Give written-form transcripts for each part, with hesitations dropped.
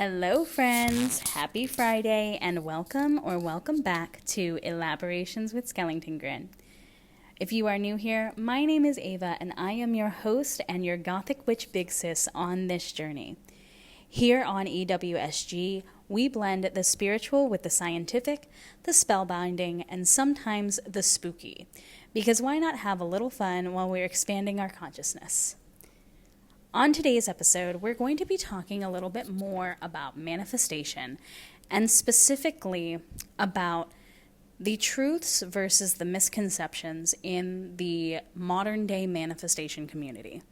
Hello, friends. Happy Friday and welcome back to Elaborations with SchellingtonGrin. If you are new here, my name is Ava and I am your host and your Gothic Witch Big Sis on this journey. Here on EWSG, we blend the spiritual with the scientific, the spellbinding, and sometimes the spooky. Because why not have a little fun while we're expanding our consciousness? On today's episode, we're going to be talking a little bit more about manifestation and specifically about the truths versus the misconceptions in the modern day manifestation community.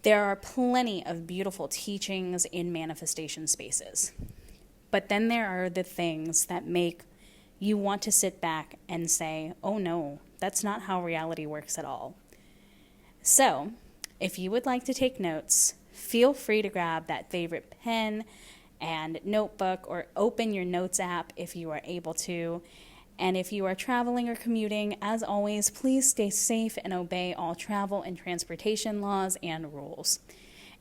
There are plenty of beautiful teachings in manifestation spaces, but then there are the things that make you want to sit back and say, oh no, that's not how reality works at all. So, if you would like to take notes, feel free to grab that favorite pen and notebook or open your notes app if you are able to. And if you are traveling or commuting, as always, please stay safe and obey all travel and transportation laws and rules.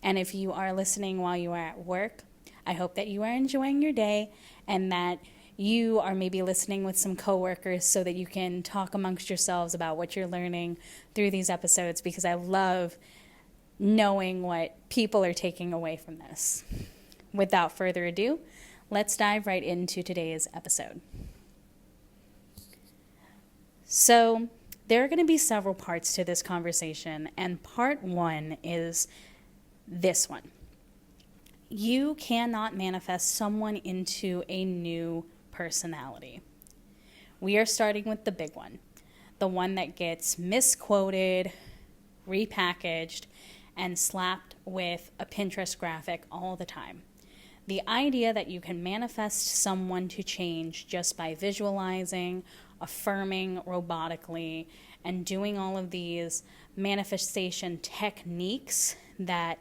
And if you are listening while you are at work, I hope that you are enjoying your day and that you are maybe listening with some coworkers so that you can talk amongst yourselves about what you're learning through these episodes, because I love knowing what people are taking away from this. Without further ado, let's dive right into today's episode. So, there are going to be several parts to this conversation, and part one is this one. You cannot manifest someone into a new personality. We are starting with the big one, the one that gets misquoted, repackaged, and slapped with a Pinterest graphic all the time. The idea that you can manifest someone to change just by visualizing, affirming robotically, and doing all of these manifestation techniques that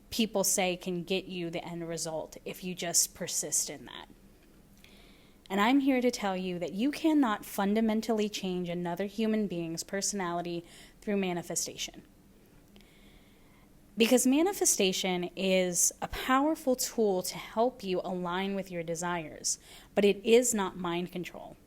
people say can get you the end result if you just persist in that. And I'm here to tell you that you cannot fundamentally change another human being's personality through manifestation. Because manifestation is a powerful tool to help you align with your desires, but it is not mind control.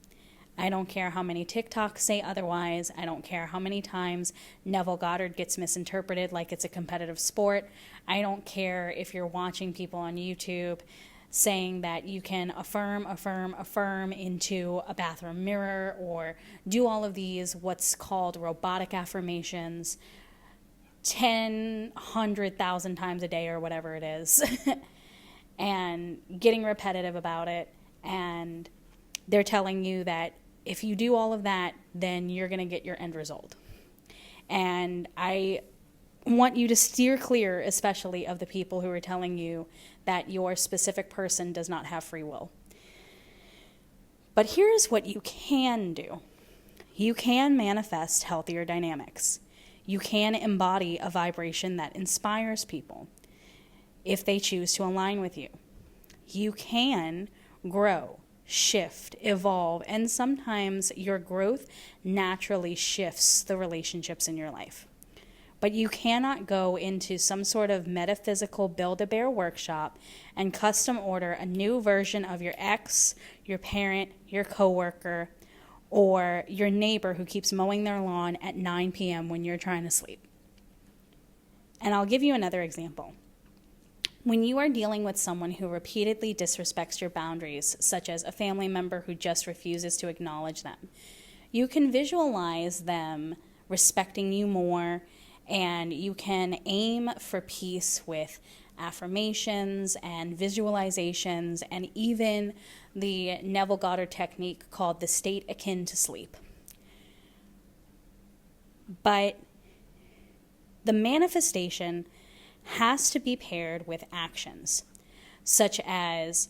I don't care how many TikToks say otherwise. I don't care how many times Neville Goddard gets misinterpreted like it's a competitive sport. I don't care if you're watching people on YouTube saying that you can affirm into a bathroom mirror or do all of these what's called robotic affirmations 100,000 times a day or whatever it is and getting repetitive about it, and they're telling you that if you do all of that, then you're going to get your end result. And I want you to steer clear, especially of the people who are telling you that your specific person does not have free will. But here's what you can do. You can manifest healthier dynamics. You can embody a vibration that inspires people if they choose to align with you. You can grow, shift, evolve, and sometimes your growth naturally shifts the relationships in your life. But you cannot go into some sort of metaphysical Build-A-Bear workshop and custom order a new version of your ex, your parent, your coworker, or your neighbor who keeps mowing their lawn at 9 p.m. when you're trying to sleep. And I'll give you another example. When you are dealing with someone who repeatedly disrespects your boundaries, such as a family member who just refuses to acknowledge them, you can visualize them respecting you more, and you can aim for peace with affirmations and visualizations and even the Neville Goddard technique called the state akin to sleep. But the manifestation has to be paired with actions, such as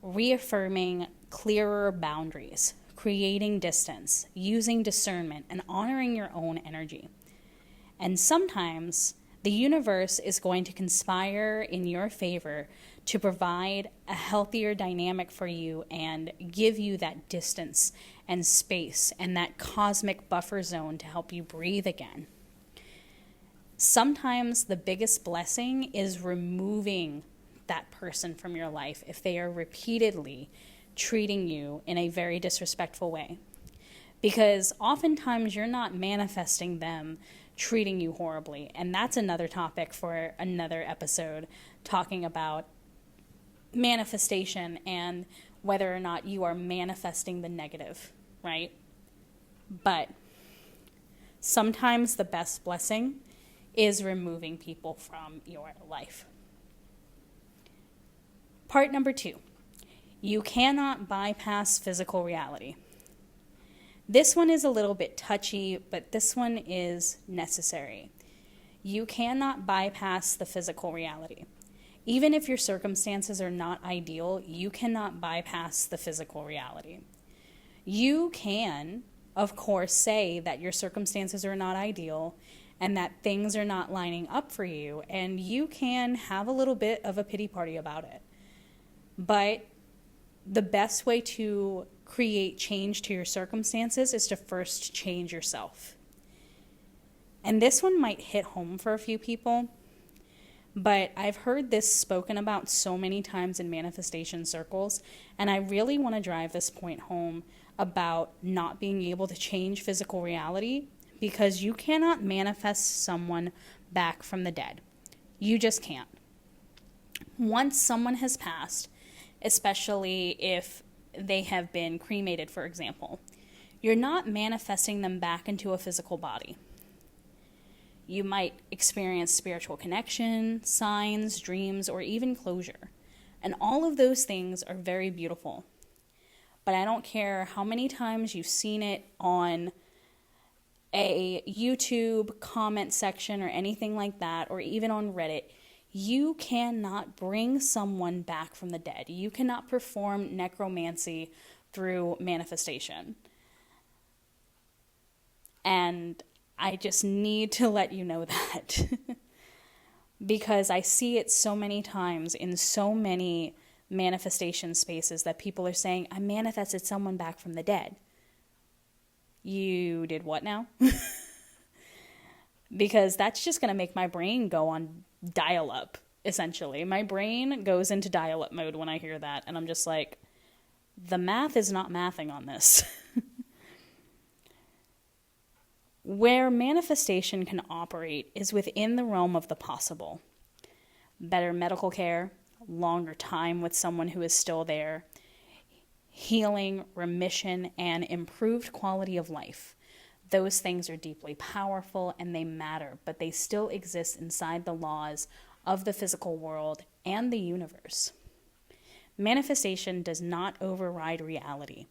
reaffirming clearer boundaries, creating distance, using discernment, and honoring your own energy. And sometimes the universe is going to conspire in your favor to provide a healthier dynamic for you and give you that distance and space and that cosmic buffer zone to help you breathe again. Sometimes the biggest blessing is removing that person from your life if they are repeatedly treating you in a very disrespectful way. Because oftentimes you're not manifesting them treating you horribly. And that's another topic for another episode, talking about manifestation and whether or not you are manifesting the negative, right? But sometimes the best blessing is removing people from your life. Part number 2, you cannot bypass physical reality. This one is a little bit touchy, but this one is necessary. You cannot bypass the physical reality. Even if your circumstances are not ideal, you cannot bypass the physical reality. You can, of course, say that your circumstances are not ideal and that things are not lining up for you, and you can have a little bit of a pity party about it. But the best way to create change to your circumstances is to first change yourself. And this one might hit home for a few people, but I've heard this spoken about so many times in manifestation circles, and I really want to drive this point home about not being able to change physical reality, because you cannot manifest someone back from the dead. You just can't. Once someone has passed, especially if they have been cremated, for example, you're not manifesting them back into a physical body. You might experience spiritual connection, signs, dreams, or even closure. And all of those things are very beautiful. But I don't care how many times you've seen it on a YouTube comment section or anything like that, or even on Reddit, you cannot bring someone back from the dead. You cannot perform necromancy through manifestation. And I just need to let you know that. Because I see it so many times in so many manifestation spaces that people are saying, I manifested someone back from the dead. You did what now? Because that's just going to make my brain go on dial-up, essentially. My brain goes into dial-up mode when I hear that, and I'm just like, the math is not mathing on this. Where manifestation can operate is within the realm of the possible. Better medical care, longer time with someone who is still there, healing, remission, and improved quality of life. Those things are deeply powerful and they matter, but they still exist inside the laws of the physical world and the universe. Manifestation does not override reality.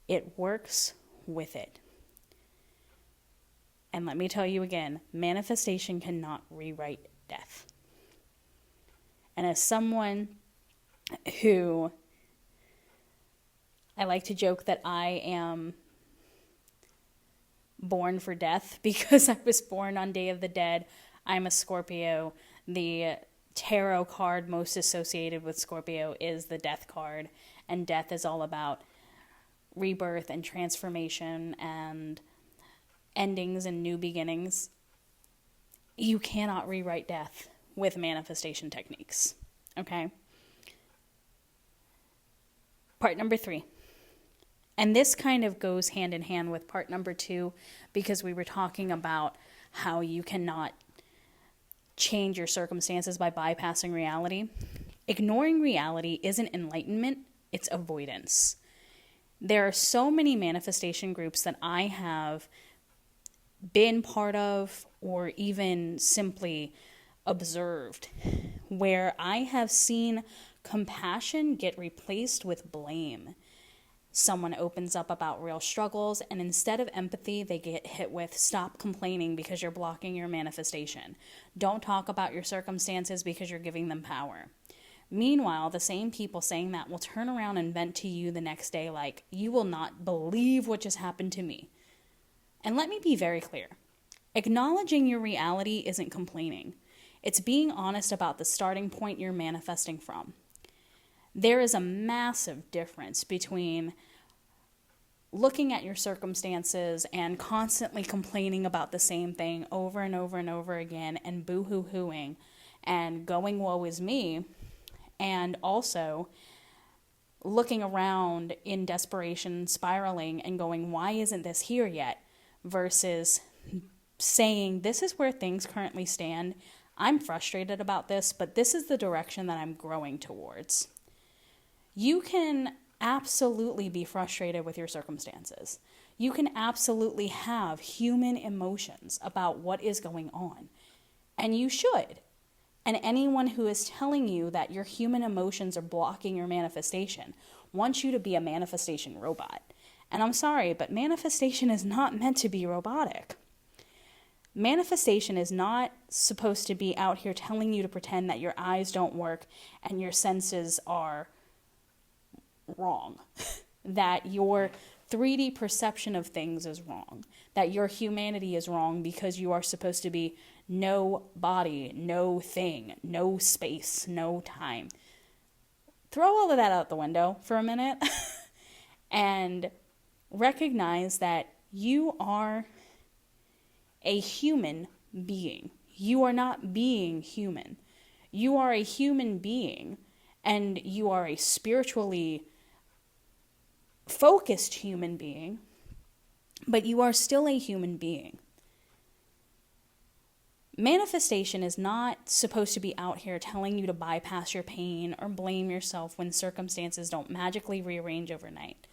It works with it. And let me tell you again, manifestation cannot rewrite death. And as someone who, I like to joke that I am born for death because I was born on Day of the Dead. I'm a Scorpio. The tarot card most associated with Scorpio is the Death card. And death is all about rebirth and transformation and endings and new beginnings. You cannot rewrite death with manifestation techniques. Okay? Part number 3. And this kind of goes hand in hand with part number 2, because we were talking about how you cannot change your circumstances by bypassing reality. Ignoring reality isn't enlightenment, it's avoidance. There are so many manifestation groups that I have been part of or even simply observed where I have seen compassion get replaced with blame. Someone opens up about real struggles, and instead of empathy, they get hit with, stop complaining because you're blocking your manifestation. Don't talk about your circumstances because you're giving them power. Meanwhile, the same people saying that will turn around and vent to you the next day like, you will not believe what just happened to me. And let me be very clear. Acknowledging your reality isn't complaining. It's being honest about the starting point you're manifesting from. There is a massive difference between looking at your circumstances and constantly complaining about the same thing over and over and over again and boo-hoo-hooing and going woe is me, and also looking around in desperation, spiraling, and going, why isn't this here yet? Versus saying, this is where things currently stand. I'm frustrated about this, but this is the direction that I'm growing towards. You can absolutely be frustrated with your circumstances. You can absolutely have human emotions about what is going on. And you should. And anyone who is telling you that your human emotions are blocking your manifestation wants you to be a manifestation robot. And I'm sorry, but manifestation is not meant to be robotic. Manifestation is not supposed to be out here telling you to pretend that your eyes don't work and your senses are wrong, that your 3D perception of things is wrong, that your humanity is wrong because you are supposed to be no body, no thing, no space, no time. Throw all of that out the window for a minute and recognize that you are a human being. You are not being human. You are a human being, and you are a spiritually focused human being, but you are still a human being. Manifestation is not supposed to be out here telling you to bypass your pain or blame yourself when circumstances don't magically rearrange overnight.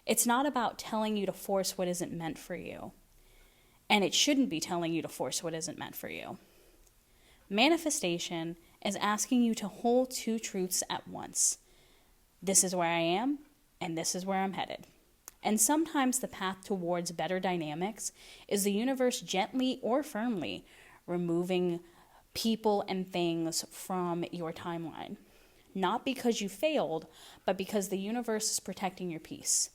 It's not about telling you to force what isn't meant for you. And it shouldn't be telling you to force what isn't meant for you. Manifestation is asking you to hold two truths at once. This is where I am, and this is where I'm headed. And sometimes the path towards better dynamics is the universe gently or firmly removing people and things from your timeline. Not because you failed, but because the universe is protecting your peace.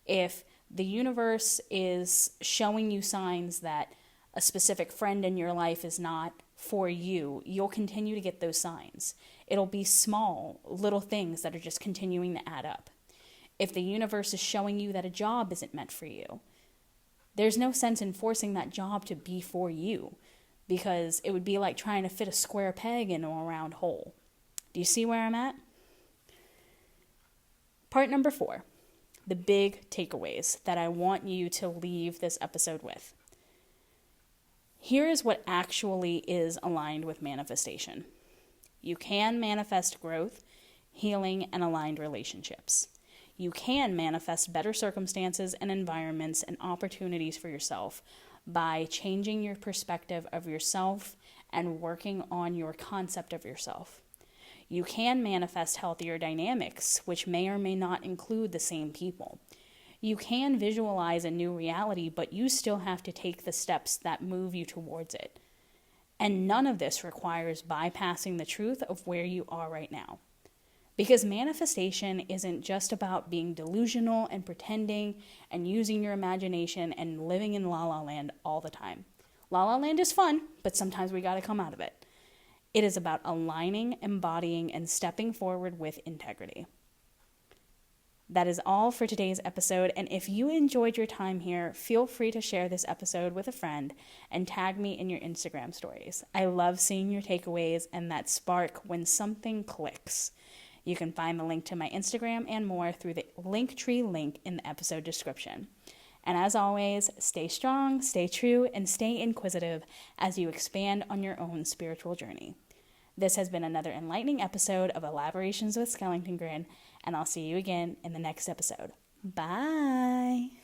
If the universe is showing you signs that a specific friend in your life is not for you, you'll continue to get those signs. It'll be small, little things that are just continuing to add up. If the universe is showing you that a job isn't meant for you, there's no sense in forcing that job to be for you, because it would be like trying to fit a square peg into a round hole. Do you see where I'm at? Part number 4. The big takeaways that I want you to leave this episode with. Here is what actually is aligned with manifestation. You can manifest growth, healing, and aligned relationships. You can manifest better circumstances and environments and opportunities for yourself by changing your perspective of yourself and working on your concept of yourself. You can manifest healthier dynamics, which may or may not include the same people. You can visualize a new reality, but you still have to take the steps that move you towards it. And none of this requires bypassing the truth of where you are right now. Because manifestation isn't just about being delusional and pretending and using your imagination and living in la la land all the time. La la land is fun, but sometimes we got to come out of it. It is about aligning, embodying, and stepping forward with integrity. That is all for today's episode, and if you enjoyed your time here, feel free to share this episode with a friend and tag me in your Instagram stories. I love seeing your takeaways and that spark when something clicks. You can find the link to my Instagram and more through the Linktree link in the episode description. And as always, stay strong, stay true, and stay inquisitive as you expand on your own spiritual journey. This has been another enlightening episode of Elaborations with SchellingtonGrin, and I'll see you again in the next episode. Bye!